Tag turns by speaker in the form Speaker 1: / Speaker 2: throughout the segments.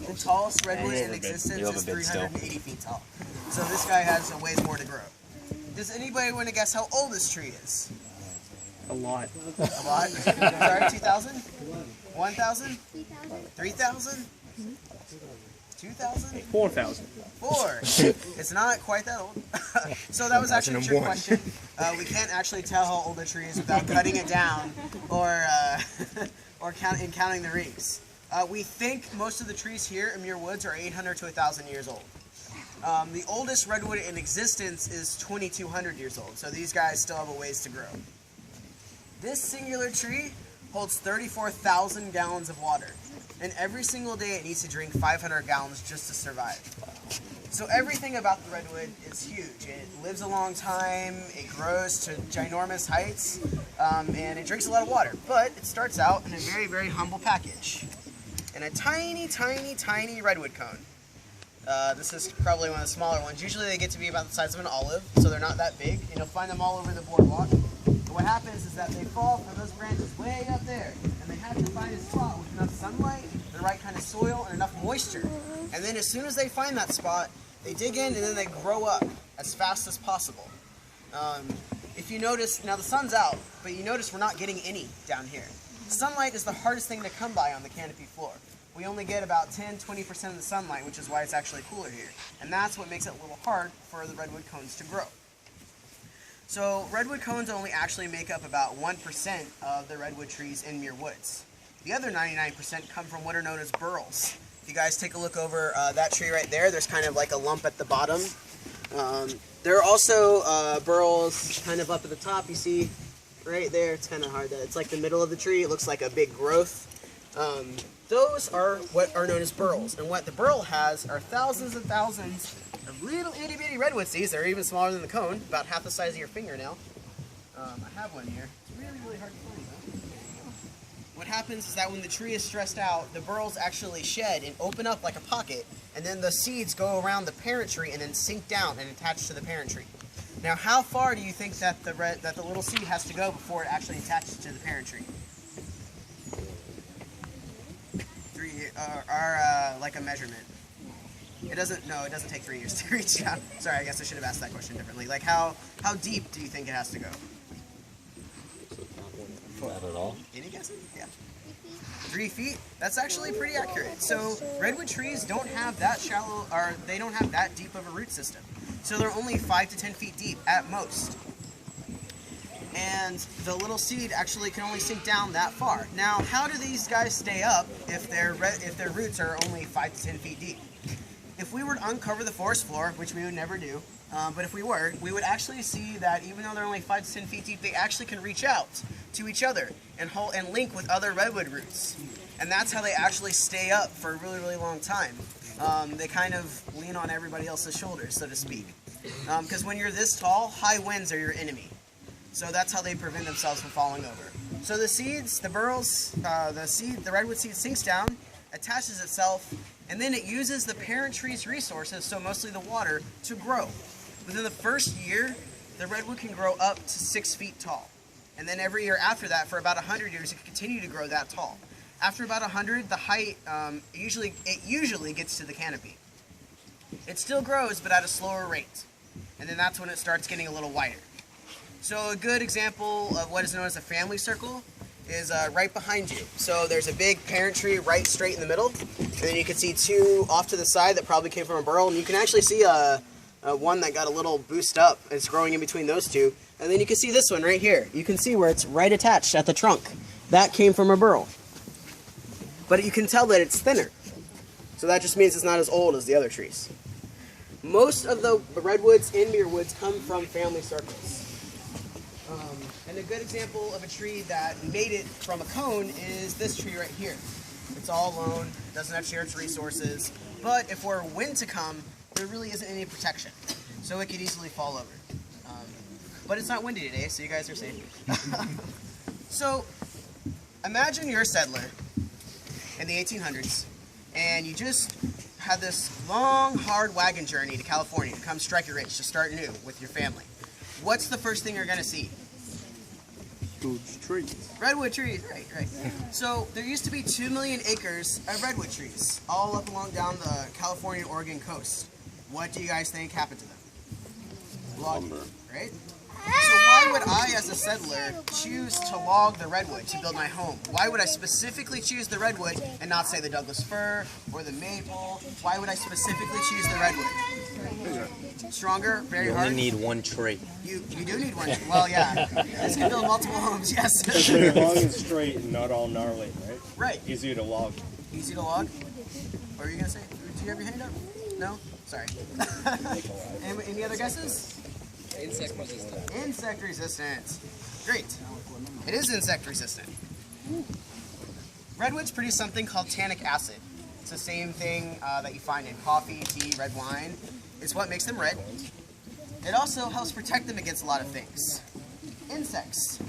Speaker 1: The tallest redwood in existence is 380 feet tall. So this guy has a ways more to grow. Does anybody want to guess how old this tree is?
Speaker 2: A lot.
Speaker 1: A lot? Sorry, 2,000? 1,000? 3,000? 2,000?
Speaker 2: 4,000.
Speaker 1: 4. It's not quite that old. So that was actually a trick question. We can't actually tell how old a tree is without cutting it down or counting the rings. We think most of the trees here in Muir Woods are 800 to 1,000 years old. The oldest redwood in existence is 2,200 years old, so these guys still have a ways to grow. This singular tree holds 34,000 gallons of water, and every single day it needs to drink 500 gallons just to survive. So everything about the redwood is huge. It lives a long time, it grows to ginormous heights, and it drinks a lot of water. But it starts out in a very, very humble package, in a tiny, tiny, tiny redwood cone. This is probably one of the smaller ones. Usually they get to be about the size of an olive, so they're not that big, and you'll find them all over the boardwalk. But what happens is that they fall from those branches way up there, and they have to find a spot with enough sunlight, the right kind of soil, and enough moisture. And then as soon as they find that spot, they dig in and then they grow up as fast as possible. If you notice, now the sun's out, but you notice we're not getting any down here. Sunlight is the hardest thing to come by on the canopy floor. We only get about 10-20% of the sunlight, which is why it's actually cooler here. And that's what makes it a little hard for the redwood cones to grow. So redwood cones only actually make up about 1% of the redwood trees in Muir Woods. The other 99% come from what are known as burls. If you guys take a look over that tree right there, there's kind of like a lump at the bottom. There are also burls kind of up at the top. You see right there, it's kind of hard. It's like the middle of the tree. It looks like a big growth. Those are what are known as burls. And what the burl has are thousands and thousands of little itty bitty redwood seeds. They're even smaller than the cone, about half the size of your fingernail. I have one here. It's really, really hard to find though. What happens is that when the tree is stressed out, the burls actually shed and open up like a pocket, and then the seeds go around the parent tree and then sink down and attach to the parent tree. Now, how far do you think that the little seed has to go before it actually attaches to the parent tree? Like a measurement. It doesn't take 3 years to reach down. Sorry, I guess I should have asked that question differently. Like how deep do you think it has to go?
Speaker 3: Not at all.
Speaker 1: Any guesses? Yeah. 3 feet? That's actually pretty accurate. So redwood trees don't have that shallow, or they don't have that deep of a root system. So they're only 5 to 10 feet deep at most. And the little seed actually can only sink down that far. Now, how do these guys stay up if their roots are only 5 to 10 feet deep? If we were to uncover the forest floor, which we would never do, but if we were, we would actually see that even though they're only 5 to 10 feet deep, they actually can reach out to each other and link with other redwood roots. And that's how they actually stay up for a really, really long time. They kind of lean on everybody else's shoulders, so to speak. Because when you're this tall, high winds are your enemy. So that's how they prevent themselves from falling over. So the seeds, the burls, the redwood seed sinks down, attaches itself, and then it uses the parent tree's resources, so mostly the water, to grow. Within the first year, the redwood can grow up to 6 feet tall. And then every year after that, for about 100 years, it can continue to grow that tall. After about 100, the height, it usually gets to the canopy. It still grows, but at a slower rate. And then that's when it starts getting a little wider. So a good example of what is known as a family circle is right behind you. So there's a big parent tree right straight in the middle, and then you can see 2 off to the side that probably came from a burl, and you can actually see one that got a little boost up. It's growing in between those 2, and then you can see this one right here. You can see where it's right attached at the trunk. That came from a burl. But you can tell that it's thinner. So that just means it's not as old as the other trees. Most of the redwoods in Muir Woods come from family circles. And a good example of a tree that made it from a cone is this tree right here. It's all alone, doesn't have shared resources, but if we're wind to come, there really isn't any protection. So it could easily fall over. But it's not windy today, so you guys are safe. So imagine you're a settler in the 1800s, and you just had this long, hard wagon journey to California to come strike it rich, to start new with your family. What's the first thing you're going to see?
Speaker 2: Redwoods trees.
Speaker 1: Redwood trees, right. So there used to be 2 million acres of redwood trees, all up along down the California and Oregon coast. What do you guys think happened to them? Logging, right? So why would I, as a settler, choose to log the redwood to build my home? Why would I specifically choose the redwood and not say the Douglas fir or the maple? Why would I specifically choose the redwood? Stronger, very hard.
Speaker 3: You only need one tree.
Speaker 1: You do need one. Well, yeah. This can build multiple homes, yes.
Speaker 2: They're long and straight and not all gnarly, right?
Speaker 1: Right.
Speaker 2: Easy to log.
Speaker 1: Easy to log? What were you going to say? Do you have your hand up? No? Sorry. Any other guesses?
Speaker 4: Insect resistant.
Speaker 1: Insect resistant. Great. It is insect resistant. Redwoods produce something called tannic acid. It's the same thing that you find in coffee, tea, red wine. It's what makes them red. It also helps protect them against a lot of things. Insects.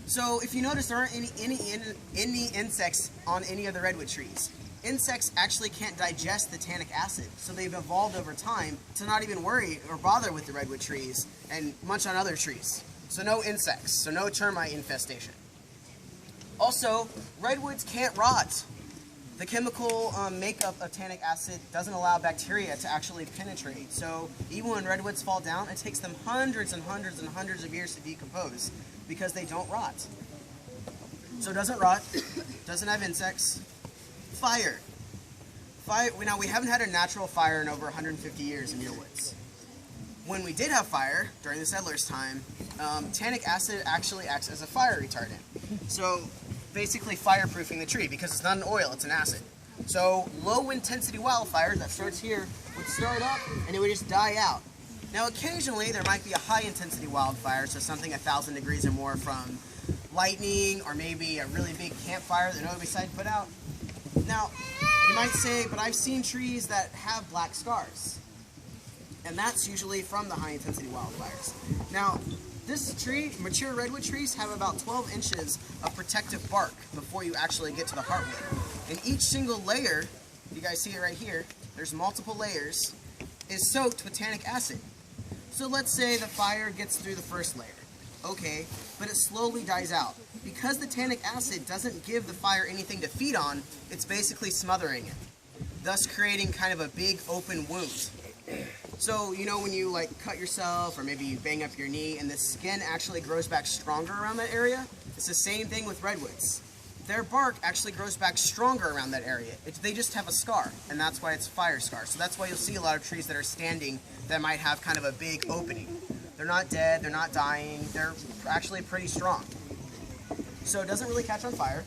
Speaker 1: So if you notice, there aren't any insects on any of the redwood trees. Insects actually can't digest the tannic acid, so they've evolved over time to not even worry or bother with the redwood trees and munch on other trees. So no insects, so no termite infestation. Also, redwoods can't rot. The chemical makeup of tannic acid doesn't allow bacteria to actually penetrate. So even when redwoods fall down, it takes them hundreds and hundreds and hundreds of years to decompose because they don't rot. So it doesn't rot, doesn't have insects. Fire. Now, we haven't had a natural fire in over 150 years in Muir Woods. When we did have fire, during the settlers' time, tannic acid actually acts as a fire retardant. So basically fireproofing the tree, because it's not an oil, it's an acid. So low-intensity wildfire that starts here would start up and it would just die out. Now, occasionally there might be a high-intensity wildfire, so something 1,000 degrees or more from lightning or maybe a really big campfire that nobody decided to put out. Now, you might say, but I've seen trees that have black scars. And that's usually from the high-intensity wildfires. Now, this tree, mature redwood trees, have about 12 inches of protective bark before you actually get to the heartwood. And each single layer, you guys see it right here, there's multiple layers, is soaked with tannic acid. So let's say the fire gets through the first layer. Okay, but it slowly dies out. Because the tannic acid doesn't give the fire anything to feed on, it's basically smothering it, thus creating kind of a big open wound. So, you know when you like cut yourself or maybe you bang up your knee and the skin actually grows back stronger around that area? It's the same thing with redwoods. Their bark actually grows back stronger around that area. They just have a scar, and that's why it's fire scar. So that's why you'll see a lot of trees that are standing that might have kind of a big opening. They're not dead, they're not dying, they're actually pretty strong. So it doesn't really catch on fire.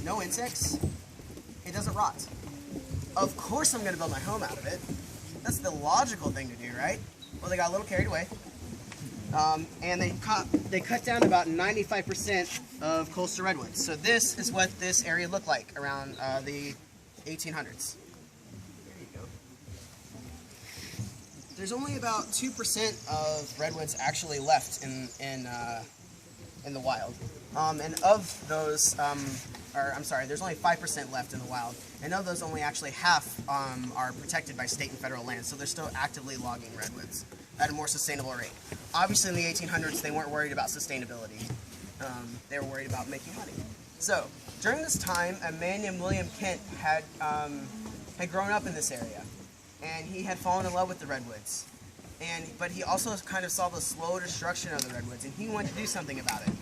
Speaker 1: No insects. It doesn't rot. Of course I'm going to build my home out of it. That's the logical thing to do, right? Well, they got a little carried away. And they cut down about 95% of coastal redwoods. So this is what this area looked like around the 1800s. There you go. There's only about 2% of redwoods actually left in the wild. And of those, there's only 5% left in the wild. And of those, only actually half are protected by state and federal land. So they're still actively logging redwoods at a more sustainable rate. Obviously, in the 1800s, they weren't worried about sustainability. They were worried about making money. So during this time, a man named William Kent had grown up in this area, and he had fallen in love with the redwoods. But he also kind of saw the slow destruction of the redwoods, and he wanted to do something about it.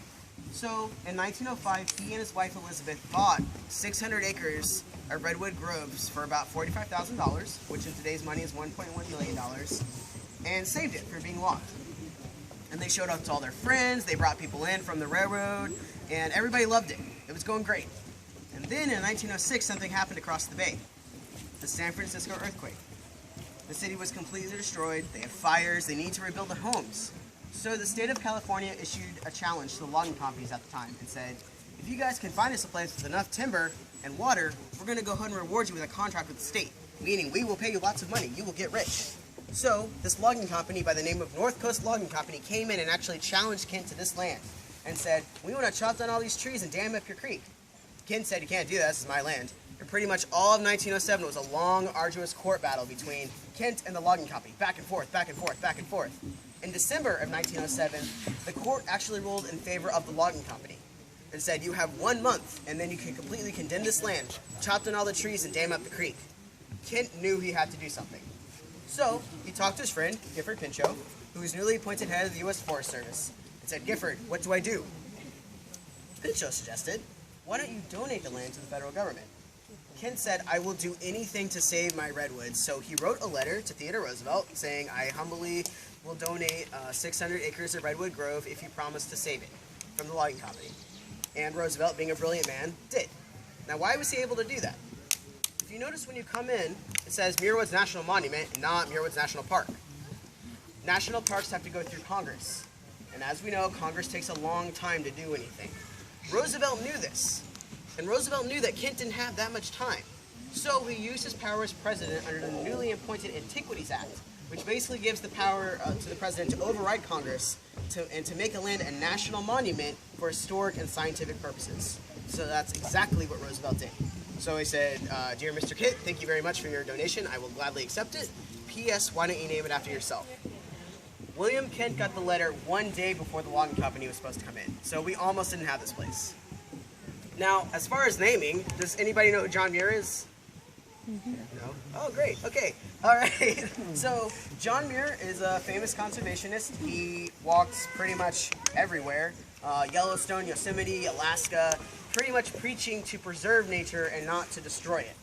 Speaker 1: So in 1905, he and his wife Elizabeth bought 600 acres of redwood groves for about $45,000, which in today's money is $1.1 million, and saved it from being logged. And they showed up to all their friends, they brought people in from the railroad, and everybody loved it. It was going great. And then in 1906, something happened across the bay. The San Francisco earthquake. The city was completely destroyed, they had fires, they needed to rebuild their homes. So the state of California issued a challenge to the logging companies at the time and said, if you guys can find us a place with enough timber and water, we're going to go ahead and reward you with a contract with the state, meaning we will pay you lots of money, you will get rich. So this logging company by the name of North Coast Logging Company came in and actually challenged Kent to this land and said, we want to chop down all these trees and dam up your creek. Kent said, you can't do that, this is my land. And pretty much all of 1907 was a long, arduous court battle between Kent and the logging company, back and forth, back and forth, back and forth. In December of 1907, the court actually ruled in favor of the logging company and said, you have 1 month, and then you can completely condemn this land, chop down all the trees, and dam up the creek. Kent knew he had to do something. So, he talked to his friend, Gifford Pinchot, who was newly appointed head of the U.S. Forest Service, and said, Gifford, what do I do? Pinchot suggested, why don't you donate the land to the federal government? Kent said, I will do anything to save my redwoods. So he wrote a letter to Theodore Roosevelt saying, I humbly will donate 600 acres of redwood grove if you promise to save it from the logging company. And Roosevelt, being a brilliant man, did. Now, why was he able to do that? If you notice when you come in, it says Muir Woods National Monument, not Muir Woods National Park. National parks have to go through Congress. And as we know, Congress takes a long time to do anything. Roosevelt knew this. And Roosevelt knew that Kent didn't have that much time. So he used his power as president under the newly appointed Antiquities Act, which basically gives the power to the president to override Congress and to make a land a national monument for historic and scientific purposes. So that's exactly what Roosevelt did. So he said, Dear Mr. Kent, thank you very much for your donation. I will gladly accept it. P.S. Why don't you name it after yourself? William Kent got the letter 1 day before the logging company was supposed to come in. So we almost didn't have this place. Now, as far as naming, does anybody know who John Muir is? No? Oh, great. Okay. All right. So, John Muir is a famous conservationist. He walks pretty much everywhere. Yellowstone, Yosemite, Alaska, pretty much preaching to preserve nature and not to destroy it.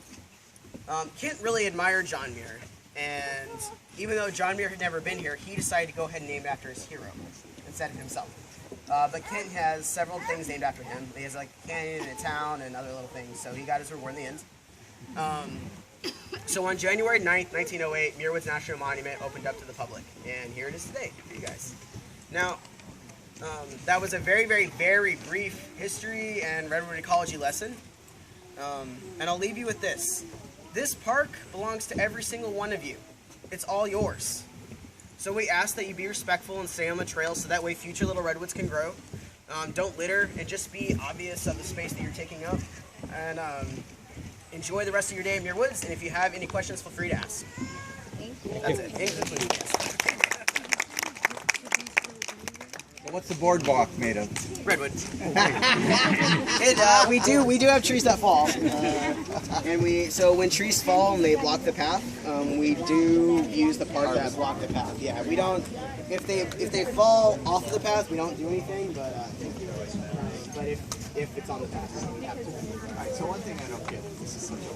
Speaker 1: Kent really admired John Muir. And even though John Muir had never been here, he decided to go ahead and name it after his hero instead of himself. But Kent has several things named after him. He has like a canyon and a town and other little things, so he got his reward in the end. So on January 9th, 1908, Muir Woods National Monument opened up to the public, and here it is today for you guys. Now, that was a very, very, very brief history and redwood ecology lesson, and I'll leave you with this. This park belongs to every single one of you. It's all yours. So we ask that you be respectful and stay on the trail so that way future little redwoods can grow. Don't litter and just be obvious of the space that you're taking up. And enjoy the rest of your day in Muir Woods. And if you have any questions, feel free to ask.
Speaker 3: Thank you.
Speaker 1: That's it. Including yes.
Speaker 5: What's the boardwalk made of?
Speaker 1: Redwood. We do have trees that fall, and so when trees fall and they block the path, we do use the part that block the path. Yeah, we don't. If they fall off the path, we don't do anything. But if it's on the path, we have to.
Speaker 5: All right. So one thing I don't get. This is such a